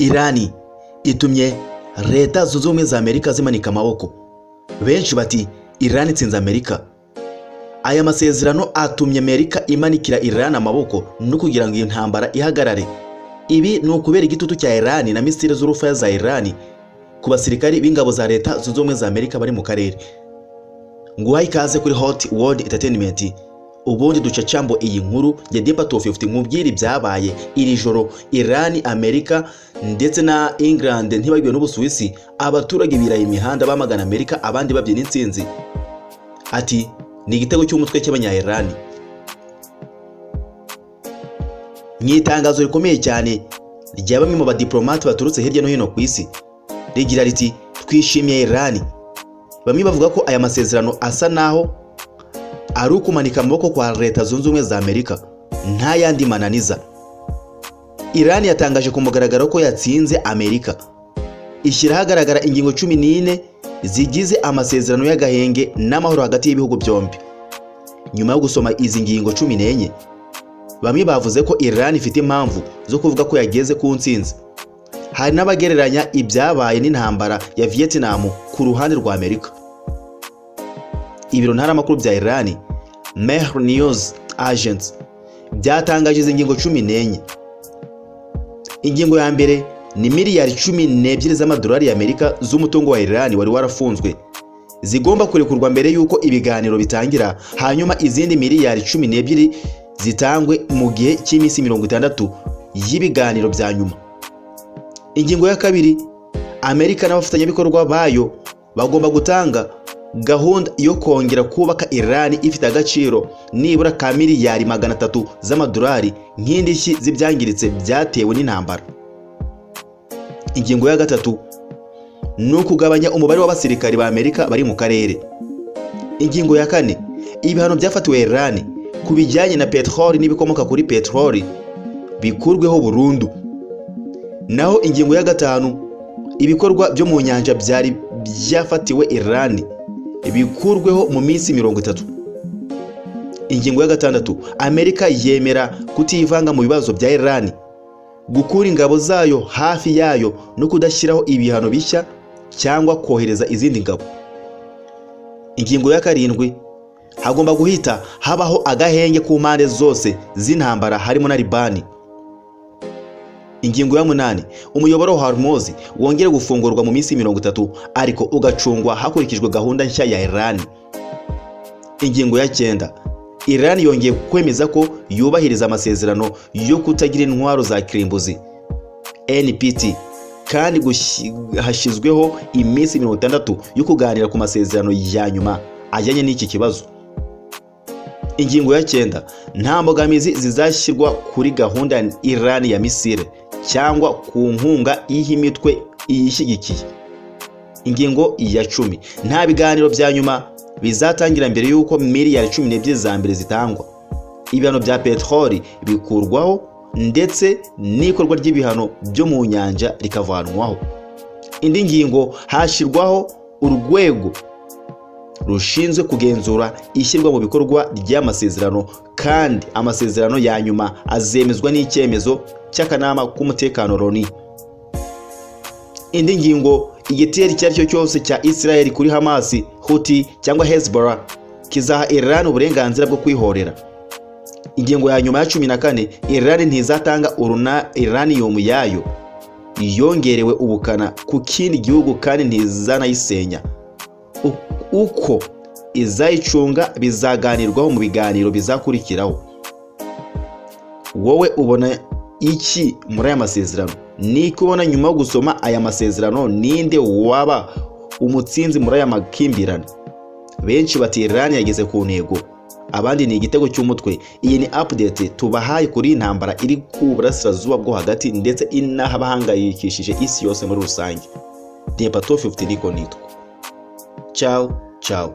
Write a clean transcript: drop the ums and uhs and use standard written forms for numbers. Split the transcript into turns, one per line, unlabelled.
Irani itumye leta zunze ubumwe za Amerika zimanika amaboko. Benshi bati Irani itsinze Amerika. Aya masezerano atumye Amerika imanikira Irani amaboko no kugira ngo iyo ntambara ihagarare. Ibi ni ukubera igitutu cya Irani na misile z'urufaya za Irani ku basirikari b'ingabo za leta zunze ubumwe za Amerika bari mu karere. Nguhaye ikaze kuri Hot World Entertainment. Ubundi ducacambo iyi nkuru ya Dempa 250 nkubwira ibyabaye iri joro Irani, Amerika ndetse na England ntibagwe n'Ubusuwisi. Abaturage biraye imihanda bamagana Amerika, abandi babyina intsinzi. Ati ni igitego cy'umutwe cy'abanya Irani. Nyitangazo rikomeye cyane rya bamwe mu badiplomate baturutse hirya no hino ku isi rigira riti twishimiye Irani. Bamwe bavuga ko aya masezerano asa naho ari ukumanika amaboko kwa leta zunze ubumwe za Amerika nta yandi mananiza. Irani yatangaje ku mugaragaro ko yatsinze Amerika, ishyira hagaragara ingingo 14 zigize amasezerano y'agahenge n'amahoro hagati y'ibihugu byombi. Nyuma yo gusoma izi ngingo 14, bamwe bavuze ko Irani ifite impamvu zo kuvuga ko yageze ku ntsinzi. Hari n'abagereranya ibyabaye n'intambara ya Vietnam ku ruhande rwa Amerika. Ibiro ntaramakuru bya Irani, Mehr News Agency, byatangaje izi ngingo 14. Ingingo ya mbere ni miliyari 12 z'amadolari y'Amerika z'umutungo wa Irani wari warafunzwe, zigomba kurekurwa mbere yuko ibiganiro bitangira, hanyuma izindi miliyari 12 zitangwe mu gihe cy'iminsi 60 y'ibiganiro bya nyuma. Ingingo ya kabiri, Amerika n'abafatanyabikorwa bayo bagomba gutanga gahunda yo kongera kubaka Irani ifite agaciro nibura ka miliyari 300 z'amadolari nk'indishyi z'ibyangiritse byatewe n'intambara. Ingingo ya gatatu ni ukugabanya umubare w'abasirikari ba Amerika bari mu karere. Ingingo ya kane, ibihano byafatiwe Irani ku bijyanye na petroli n'ibikomoka kuri petroli bikurweho burundu. Naho ingingo ya gatanu, ibikorwa byo mu nyanja byari byafatiwe Irani bikurweho mu minsi 30. Ingingo ya gatandatu, Amerika yemera kutivanga mu bibazo bya Irani, gukura ingabo zayo hafi yayo no kudashyiraho ibihano bishya cyangwa kohereza izindi ngabo. Ingingo ya karindwi, hagomba guhita habaho agahenge ku mpande zose z'intambara harimo na Libani. Ingingo ya 8, umuyoboro wa Hormuz wongere gufungurwa mu minsi 30 ariko ugacungwa hakurikijwe gahunda nshya ya Irani. Ingingo ya 9, Irani yongeye kwemeza ko yubahiriza amasezerano yo kutagira intwaro za kirimbuzi NPT, kandi hashyizweho iminsi 60 yo kuganira ku masezerano ya nyuma ajyanye n'iki kibazo. Ingingo ya 9, nta mbogamizi zizashyirwa kuri gahunda ya Irani ya misile cyangwa ku nkunga y'imitwe iyishyigikiye. Ingingo ya 10, nta biganiro bya nyuma bizatangira mbere yuko miliyari 12 za mbere zitangwa. Ibihano bya petroli bikurwaho ndetse n'ikorwa ry'ibihano byo mu nyanja rikavanwaho. Indi ngingo, hashyirwaho urwego rushinzwe kugenzura ishyirwa mu bikorwa ry'amasezerano, kandi amasezerano ya nyuma azemezwa n'icyemezo cy'akanama k'umutekano Loni. Indi ngingo, igitero icyo ari cyo cyose cya Israel kuri Hamas, Houthi cyangwa Hezbollah kizaha Iran uburenganzira bwo kwihorera. Ingingo ya nyuma ya 14, Iran ntizatanga uranium yayo yongerewe ubukana ku kindi gihugu kandi ntizanayisenya. Uko izayicunga bizaganirwaho mu biganiro bizakurikiraho. Wowe ubona iki muri aya masezerano? Ni kubona nyuma yo gusoma aya masezerano ninde waba umutsinzi muri aya makimbirane? Benshi bati Irani yageze ku ntego, abandi ni igitego cy'umutwe. Iyi ni update tubahaye kuri intambara iri ku burasirazuba bwo hagati ndetse inahabahangayikishije isi yose muri rusange. Dempa 250 niko nitwa. Ciao, ciao.